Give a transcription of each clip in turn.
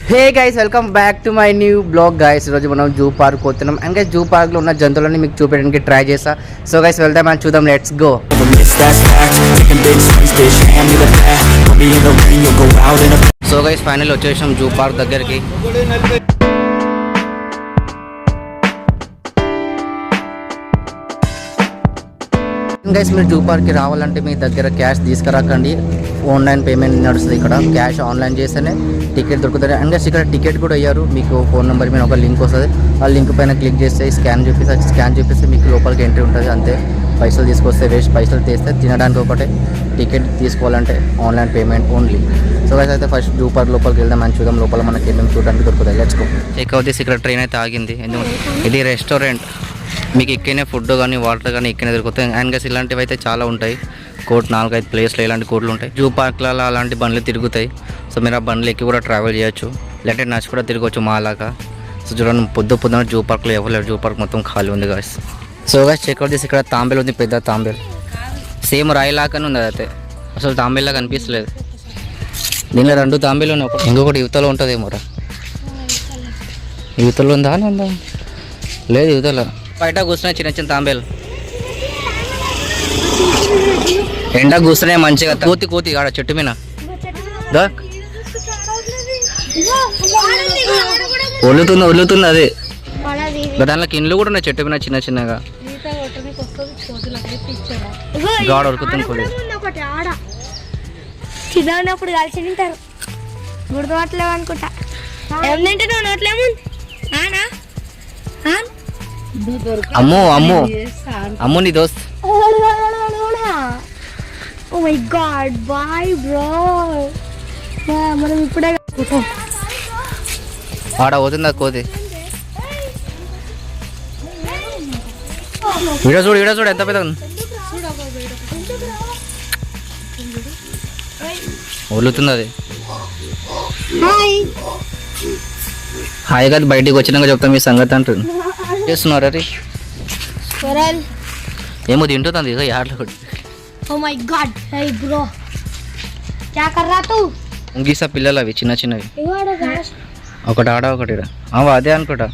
Hey guys, welcome back to my new blog guys. ఈరోజు మనం zoo park పోతున్నాం. And guys, zoo పార్క్లో ఉన్న జంతువులని మీకు చూపించడానికి ట్రై చేస్తా. సో గైస్, వెళ్దాం అని చూద్దాం. Let's go. So guys, final వచ్చేసాం జూ పార్క్ దగ్గరికి. గైస్, మీరు జూ పార్క్కి రావాలంటే మీ దగ్గర క్యాష్ తీసుకురాకండి. ఆన్లైన్ పేమెంట్ నడుస్తుంది ఇక్కడ. క్యాష్ ఆన్లైన్ చేస్తేనే టికెట్ దొరుకుతుంది. అండ్ గైస్, ఇక్కడ టికెట్ కూడా అయ్యారు. మీకు ఫోన్ నెంబర్ మీద ఒక లింక్ వస్తుంది. ఆ లింక్ పైన క్లిక్ చేస్తే స్కాన్ చూపిస్తే మీకు లోపలికి ఎంట్రీ ఉంటుంది. అంతే. పైసలు తీసుకొస్తే వేస్ట్. పైసలు తీస్తే తినడానికి ఒకటే. టికెట్ తీసుకోవాలంటే online payment only. So guys, అయితే ఫస్ట్ జూ పార్క్ లోపలికి వెళ్దాం అని చూద్దాం. లోపల మనకి ఏమేమి చూడడానికి దొరుకుతాయి. Let's go. చెక్ అవుట్ చేసి ఇక్కడ ట్రైన్ అయితే ఆగింది. ఎందుకంటే ఇది రెస్టారెంట్. మీకు ఇక్కడనే ఫుడ్ కానీ వాటర్ కానీ ఇక్కడనే దొరుకుతాయి. అండ్ గైస్, ఇలాంటివి అయితే చాలా ఉంటాయి. 4-5 ప్లేస్లో ఇలాంటి కోట్లు ఉంటాయి. జూ పార్క్లలో అలాంటి బండ్లు తిరుగుతాయి. సో మీరు ఆ బండ్లు ఎక్కి కూడా ట్రావెల్ చేయొచ్చు. లేదంటే నచ్చి కూడా తిరగవచ్చు మాలాగా. సో చూడండి, పొద్దున జూ పార్క్లో ఎవరు. జూ పార్క్ మొత్తం ఖాళీ ఉంది గైస్. సో గైస్, చెక్అవుట్ చేసి ఇక్కడ తాంబేలు ఉంది. పెద్ద తాంబేలు. సేమ్ రాయిలాగానే ఉంది. అదైతే అసలు తాంబేలాగా అనిపిస్తలేదు. దీనిలో 2 తాంబేలు ఉన్నాయి. ఇంకొకటి యువతలో ఉంటుంది ఏమోరా. యువతలో ఉందా అని ఉందా? లేదు, యువతలో బయట కూర్చున్నాయి చిన్న చిన్న తాంబేలు. ఎండ కూర్చున్నాయి మంచిగా. కోతి ఆడ చెట్టు మీద ఒళ్ళుతుంది అది. దానిలోకి ఇండ్లు కూడా ఉన్నాయి చెట్టు మీద చిన్న చిన్నగా. గాడ ఉరుకుతుంది కోడి. చిన్నప్పుడు కలిసి తింటారు. గుర్తుపట్టలేవు అనుకుంటా. ఏం తింటున్నావు? నోట్లేము. అమ్ము నీ దోస్త్. Oh my God, boy bro. మనం ఇప్పుడే ఆడ పోతుంది ఆ కోతి. వీడియో చూడు ఎంత పెద్ద ఉంది. ఒలుతుంది అది. హాయ్ కాదు, బయటికి వచ్చినాక చెప్తాం మీ సంగతి అంటుంది. చేస్తున్నారు అది ఏమో తింటుంది యాడ్లో. Oh my God, hey bro, క్యా కర్ రహా తూ? ముంగీసా పిల్లలు అవి చిన్న చిన్నవి. ఒకటి ఆడ ఒకటి అదే అనుకుంటా.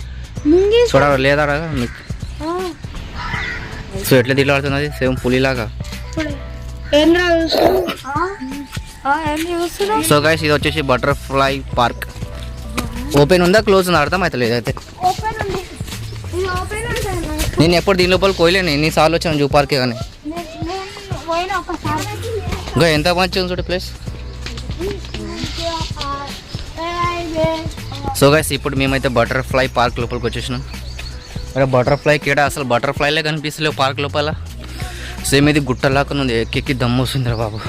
చూడ లేదా మీకు. సో ఎట్లా తిల్లాడుతున్నది సేమ్ పులిలాగా. సో గైస్, ఇది వచ్చేసి బటర్ఫ్లై పార్క్. ఓపెన్ ఉందా క్లోజ్ ఉందా అర్థం అయితే లేదు. అయితే నేను ఎప్పుడు దీని లోపల కోయలేను. ఎన్నిసార్లు వచ్చాను జూ పార్కే కానీ. ఇంకా ఎంత మంచిగా ఉంది చూడు ప్లేస్. సో గైస్, ఇప్పుడు మేమైతే బటర్ఫ్లై పార్క్ లోపలికి వచ్చేసినాం. అరే బటర్ఫ్లై కేడా అసలు బటర్ఫ్లైలే కనిపిస్తలేవు పార్క్ లోపల. సేమ్ ఇది గుట్టలాగా ఉంది. ఎక్కి దమ్ము వస్తుంది రా బాబు.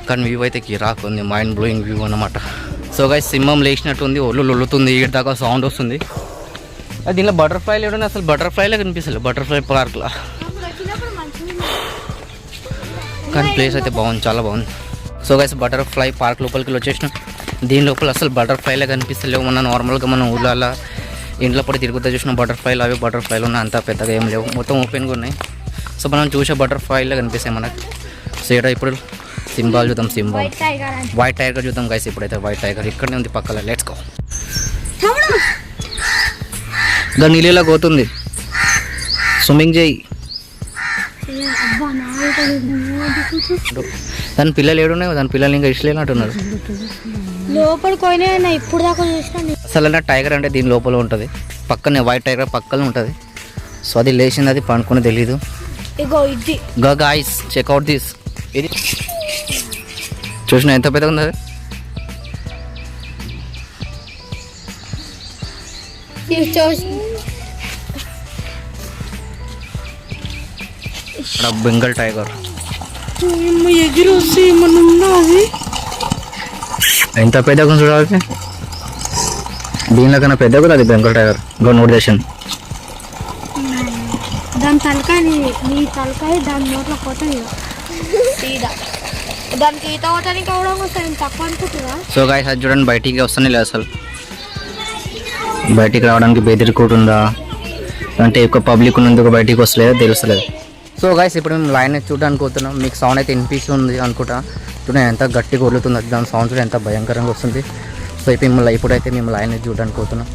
కానీ వ్యూ అయితే కిరాక్ ఉంది. మైండ్ బ్లోయింగ్ వ్యూ అన్నమాట. సో గైస్, సింహం లేచినట్టు ఉంది. ఒళ్ళు లొల్లుతుంది. ఇక్కడ దాకా సౌండ్ వస్తుంది. దీనిలో బటర్ఫ్లైలు ఏమైనా అసలు బటర్ఫ్లైలే కనిపిస్తలేదు బటర్ఫ్లై పార్క్లో. కానీ ప్లేస్ అయితే బాగుంది, చాలా బాగుంది. సో గైస్, బటర్ఫ్లై పార్క్ లోపలికి వచ్చేసినాం. దీని లోపల అసలు బటర్ఫ్లైలే కనిపిస్తలేవు. మన నార్మల్గా మనం ఊళ్ళలో ఇంట్లో పడి తిరుగుతూ చూసిన బటర్ఫ్లైలు అవి బటర్ఫ్లైలు ఉన్నాయి. అంత పెద్దగా ఏం లేవు, మొత్తం ఓపెన్గా ఉన్నాయి. సో మనం చూసే బటర్ఫ్లైలే కనిపిస్తాయి మనకు. సో ఇక్కడ ఇప్పుడు సింబాల్ చూద్దాం. సింబాల్ వైట్ టైగర్ చూద్దాం గైస్. ఇప్పుడైతే వైట్ టైగర్ ఇక్కడనే ఉంది పక్కన. Let's go. దాని నీళ్ళలా పోతుంది. స్విమ్మింగ్ చేయి. దాని పిల్లలు ఏడున్నాయి. దాని పిల్లలు ఇంకా ఇష్టలేనట్టున్నారు. ఇప్పుడు దాకా చూసిన. అసలు టైగర్ అంటే దీని లోపల ఉంటుంది. పక్కనే వైట్ టైగర్ పక్కనే ఉంటుంది. సో అది లేచింది, అది పండుకుని తెలీదు. Guys, checkout this. ఇది చూసిన ఎంత పెద్దగా ఉంది అది. బెంగాల్ టైగర్ ఎంత పెద్దగా చూడాలి. దీనిలో కన్నా పెద్దగా అది బెంగాల్ టైగర్. నోట్ చేసాను. దాని తలకాయ నీ తలకాయ దాని నోట్లో పోతుంది. దానికి ఈత పోతానికి అవడం వస్తుంది తక్కువ అనుకుంటుందా? సో గాయ్స్, అది చూడండి బయటికి వస్తానే లేదు అసలు. బయటికి రావడానికి బెదిరికుంటుందా అంటే ఎక్కువ పబ్లిక్ ఉన్నందుకు బయటికి వస్తలేదో తెలుస్తలేదు. సో గైస్, ఇప్పుడు మేము లైన్ చూడడానికి పోతున్నాం. మీకు సౌండ్ అయితే వినిపిస్తుంది అనుకుంటా. చూడండి ఎంత గట్టిగా వదులుతుంది, దాని సౌండ్ కూడా ఎంత భయంకరంగా వస్తుంది. సో ఇప్పుడైతే మేము లైన్ చూడడానికి పోతున్నాం.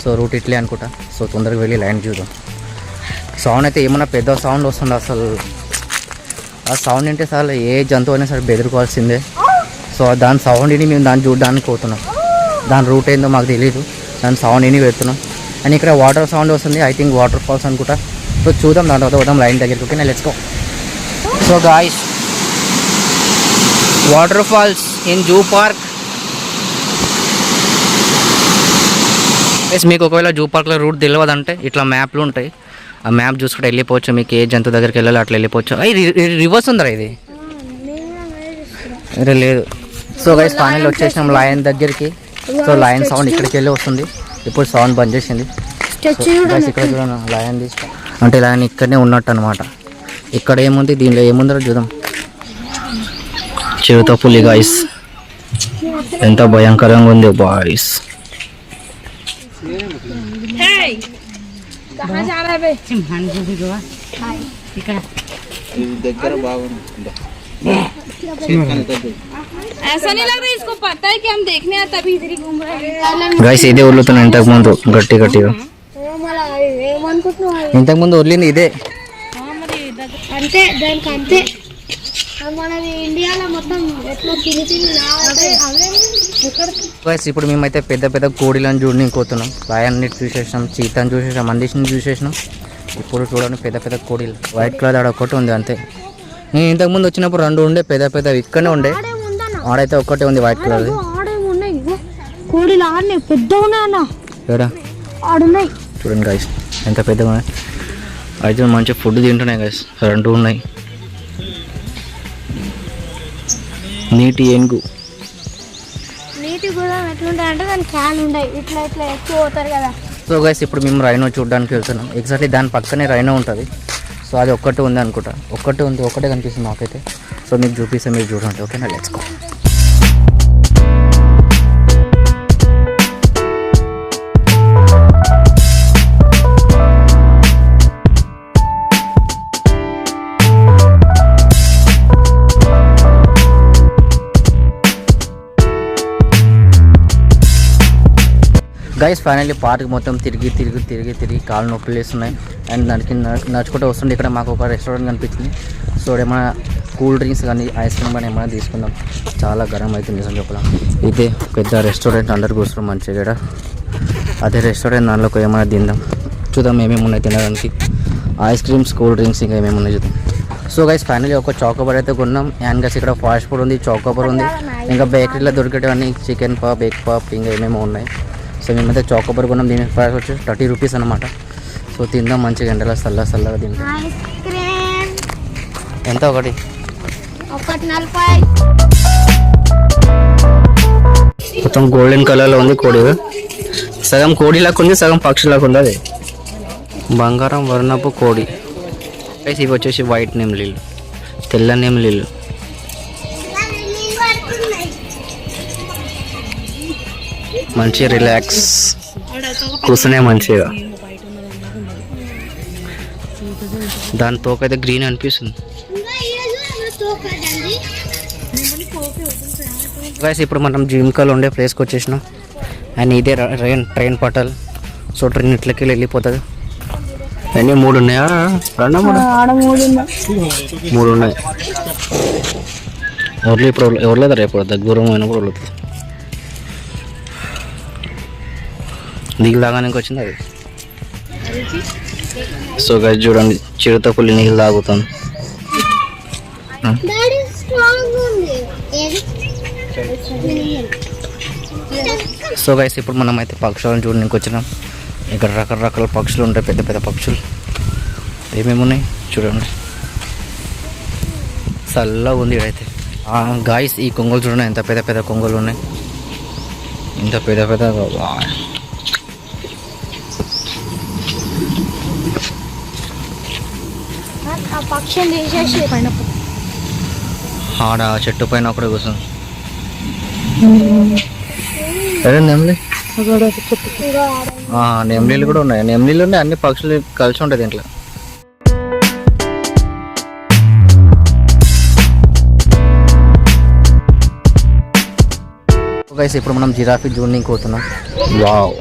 సో రూట్ ఇట్లే అనుకుంటా. సో తొందరగా వెళ్ళి లైన్ చూద్దాం. సౌండ్ అయితే ఏమన్నా పెద్ద సౌండ్ వస్తుంది అసలు. ఆ సౌండ్ అంటే అసలు ఏ జంతువు అయినా సరే బెదిరుకోవాల్సిందే. సో దాని సౌండ్ విని మేము దాన్ని చూడడానికి పోతున్నాం. దాని రూట్ ఏందో మాకు తెలియదు, దాని సౌండ్ విని వెళ్తున్నాం. అండ్ ఇక్కడ వాటర్ సౌండ్ వస్తుంది, ఐ థింక్ వాటర్ ఫాల్స్ అనుకుంటా. సో చూద్దాం, దాని తర్వాత పోదాం లైన్ దగ్గరికి. Okay, let's go. So guys, water falls in zoo park. మీకు ఒకవేళ జూ పార్క్లో రూట్ తెలియదంటే ఇట్లా మ్యాప్లు ఉంటాయి, ఆ మ్యాప్ చూసుకుంటే వెళ్ళిపోవచ్చు. మీకు ఏ జంతువు దగ్గరికి వెళ్ళాలి అట్లా వెళ్ళిపోవచ్చు. రివర్స్ ఉందా ఇది? లేదు. సో గైస్ ఫైనల్ వచ్చేసినాం లయన్ దగ్గరికి. సో లయన్ సౌండ్ ఇక్కడికి వెళ్ళి వస్తుంది. ఇప్పుడు సౌండ్ బంద్ చేసింది. ఇక్కడ చూడండి, లయన్ తీసుకో అంటే లయన్ ఇక్కడనే ఉన్నట్టు అనమాట. ఇక్కడ ఏముంది, దీనిలో ఏముందో చూద్దాం. చిరుత పులి గాయస్, ఎంత భయంకరంగా ఉంది బాయ్స్. దగ్గర బాగుంది. ऐसा नहीं लग रहा है, इसको पता है कि हम देखने आए तभी इधर ही घूम रहे हैं. గాయస్ ఇదే వదులుతున్నాను ఇంతకు ముందు గట్టిగా. ఇంతకు ముందు వదిలింది ఇదే. అంతే దానికి అంతే. మనది ఇండియాలో మొత్తం ఎట్లా తిని గాయస్ ఇప్పుడు మేమైతే పెద్ద పెద్ద కోడిలను చూడడానికి పోతున్నాం. లయన్ని చూసేసినాం, చీతాన్ని చూసేసాం, మందిని చూసేసినాం. ఇప్పుడు చూడండి పెద్ద పెద్ద కోడిలు. వైట్ కలర్ ఆడ ఒకటి ఉంది అంతే. నేను ఇంతకుముందు వచ్చినప్పుడు 2 ఉండే పెద్ద పెద్దవి, ఇక్కడనే ఉండే. ఆడైతే ఒక్కటే ఉంది వైట్ కలర్. కోడిలు ఆడనే పెద్ద ఉన్నాయన్న, ఏడా ఆడున్నాయి చూడండి గాయస్ ఎంత పెద్దగా ఉన్నాయి. అయితే మంచి ఫుడ్ తింటున్నాయి గాయస్. 2 ఉన్నాయి. నీటి ఏనుగు. నీటి కూడా ఎట్లుంటాయంటే దాని క్యాన్ ఉంటాయి, ఇట్లా ఇట్లా ఎక్కువ పోతారు కదా. సో గైస్ ఇప్పుడు మేము రైనో చూడడానికి వెళ్తున్నాం. ఎగ్జాక్ట్లీ దాని పక్కనే రైనో ఉంటుంది. సో అది ఒక్కటే ఉంది అనుకుంటా, ఒక్కటే కనిపిస్తుంది నాకైతే. సో మీకు చూపిస్తే మీరు చూడండి. ఓకేనా, let's go. Guys finally park మొత్తం తిరిగి కాళ్ళు నొప్పులు వేస్తున్నాయి. అండ్ దానికి నడుచుకుంటూ వస్తుండే ఇక్కడ మాకు ఒక రెస్టారెంట్ కనిపించింది. సో ఏమైనా కూల్ డ్రింక్స్ కానీ ఐస్ క్రీమ్ కానీ ఏమైనా తీసుకుందాం. చాలా గరం అవుతుంది నిజం చెప్పాలి. ఇదే పెద్ద రెస్టారెంట్, అందరు కూర్చున్నాం మంచిగా. అదే రెస్టారెంట్, దానిలోకి ఏమైనా తిందాం. చూద్దాం ఏమేమి ఉన్నాయి తినడానికి. ఐస్ క్రీమ్స్, కూల్ డ్రింక్స్ ఇంకా ఏమేమి ఉన్నాయి చూద్దాం. సో గైస్ ఫైనల్లీ ఒక చాకోబార్ అయితే కొన్నాం. అండ్ గైస్ ఇక్కడ ఫాస్ట్ ఫుడ్ ఉంది, చాకోబార్ ఉంది, ఇంకా బేకరీలో దొరికేటివన్నీ చికెన్ పప్, ఎగ్ పప్ ఇంకా ఏమేమో ఉన్నాయి. సో మేమైతే చాకోబార్ కొన్నాం. దీని ప్రైస్ వచ్చి 30 రూపీస్ అనమాట. సో తిందాం మంచిగా, ఎండలో చల్లగా తింటాం. ఎంత ఒకటి 1.40. మొత్తం గోల్డెన్ కలర్లో ఉంది కోడి. సగం కోడిలాగా ఉంది, సగం పక్షిలాగా ఉంది. అది బంగారం వర్ణపు కోడి. ఇవి వచ్చేసి వైట్ నెమ్లీలు, తెల్ల నెమ్లీలు. మంచిగా రిలాక్స్ కూర్చునే మంచిగా. దాని తోకైతే గ్రీన్ అనిపిస్తుంది. గైస్ ఇప్పుడు మనం జిమ్కాలో ఉండే ప్లేస్కి వచ్చేసినాం. అండ్ ఇదే ట్రైన్ పట్టాలి. సో ట్రైన్ ఇట్లకి వెళ్ళిపోతుంది. అన్నీ 3 ఉన్నాయా? 2 3 ఉన్నాయి. ఇప్పుడు ఎవరు రేపు దూరం అయినప్పుడు వదులుతుంది. నీళ్ళు తాగడానికి వచ్చింది అది. సో గైస్ చూడండి, చిరుత పులి నీళ్ళు తాగుతాను. సో గైస్ ఇప్పుడు మనం అయితే పక్షులను చూడడానికి వచ్చినాం. ఇక్కడ రకరకాల పక్షులు ఉంటాయి, పెద్ద పెద్ద పక్షులు. ఏమేమి ఉన్నాయి చూడండి, చల్లగా ఉంది ఇక్కడైతే. గాయస్ ఈ కొంగలు చూడండి, ఎంత పెద్ద పెద్ద కొంగలు ఉన్నాయి, ఇంత పెద్ద పెద్ద. ఆడ చెట్టు పైన ఒకటి కూర్చొని నెమ్లీలు కూడా ఉన్నాయి. నెమ్లీలు ఉన్నాయి, అన్ని పక్షులు కలిసి ఉంటాయి దీంట్లో. గైస్ ఇప్పుడు మనం జిరాఫీ జూనింగ్ పోతున్నాం. Wow,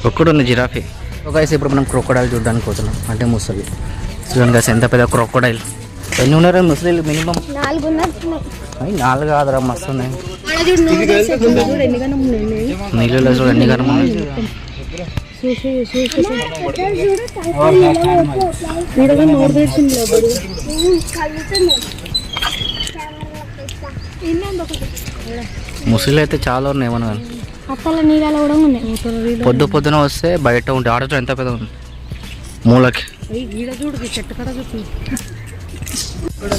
ఒక్కడుంది giraffe. గైస్ ఇప్పుడు మనం క్రొకోడైల్ చూడడానికి పోతున్నాం, అంటే ముసలి. చూడండి గైస్ ఎంత పెద్ద క్రొకోడైల్. ఎన్ని ఉన్నారా ముసలి? మినిమం 4 కాదురా, మస్తు ఉన్నాయి. నీళ్ళలో చూడు ఎన్ని గరం ఉన్నాయి. ముసలి అయితే చాలా ఉన్నాయి ఏమన్నా. పొద్దున వస్తే బయట ఉంటే ఆడతో ఎంత పెద్ద ఉంది మూలకి.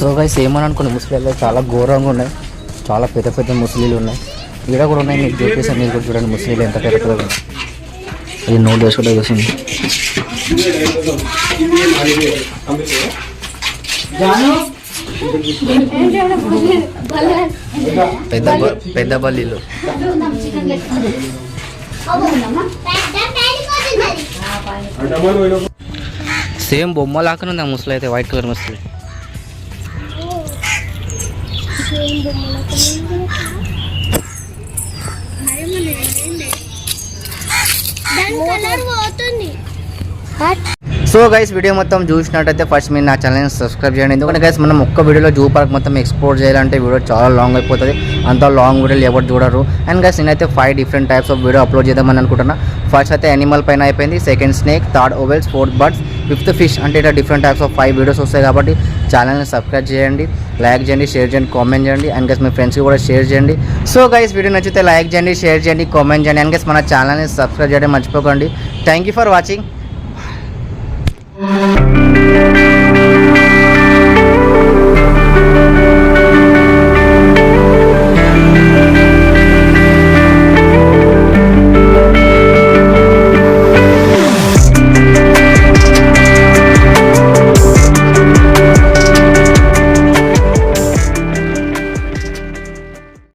సో గైస్ ఏమని అనుకోండి, ముసలిలో చాలా ఘోరంగా ఉన్నాయి, చాలా పెద్ద పెద్ద ముసలీలు ఉన్నాయి. ఈడ కూడా ఉన్నాయి, మీకు చూపిస్తాను, మీరు కూడా చూడండి ముసలీలు ఎంత పెద్ద పెద్దగా ఉన్నాయి. ఇది నోట్ వేసుకుంటే వస్తుంది. పెద్ద బల్లీలు. సేమ్ బొమ్మ లాగానే ఉంది ఆ ముసలి అయితే, వైట్ కలర్ ముసలి. సో గైస్ వీడియో మొత్తం చూసినట్టయితే ఫస్ట్ మీరు నా ఛానల్ని సబ్స్క్రైబ్ చేయండి. ఎందుకంటే గైస్ మనం ఒక్క వీడియోలో జూ పార్క్ మొత్తం ఎక్స్ప్లోర్ చేయాలంటే వీడియో చాలా లాంగ్ అయిపోతుంది. అంత లాంగ్ వీడియోలు ఎవరు చూడరు. అండ్ గైస్ నేనైతే 5 different types of video upload చేద్దామని అనుకుంటున్నా. ఫస్ట్ అయితే యానిమల్ పైన అయిపోయింది, second snake, third vowels, fourth birds, fifth fish. అంటే ఇట్లా డిఫరెంట్ టైప్స్ ఆఫ్ 5 వీడియోస్ వస్తాయి. కాబట్టి ఛానల్ని సబ్స్క్రైబ్ చేయండి, లైక్ చేయండి, షేర్ చేయండి, కామెంట్ చేయండి. అండ్ గైస్ మీ ఫ్రెండ్స్కి కూడా షేర్ చేయండి. సో గైస్ వీడియో నచ్చితే లైక్ చేయండి, షేర్ చేయండి, కామెంట్ చేయండి. అండ్ గైస్ మన ఛానల్ని సబ్స్క్రైబ్ చేయడం మర్చిపోకండి. Thank you for watching.